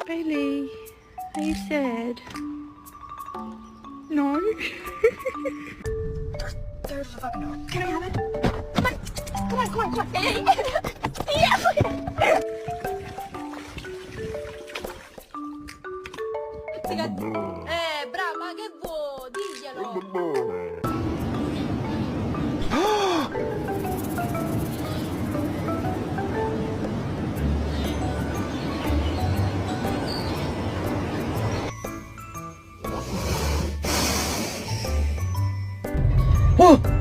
Bailey, are you sad? No? There's the fucking door. Can I have it? Come on. Come on, come on, come on. Yes! Bravo, ma che vuoi? Diglielo. Oh!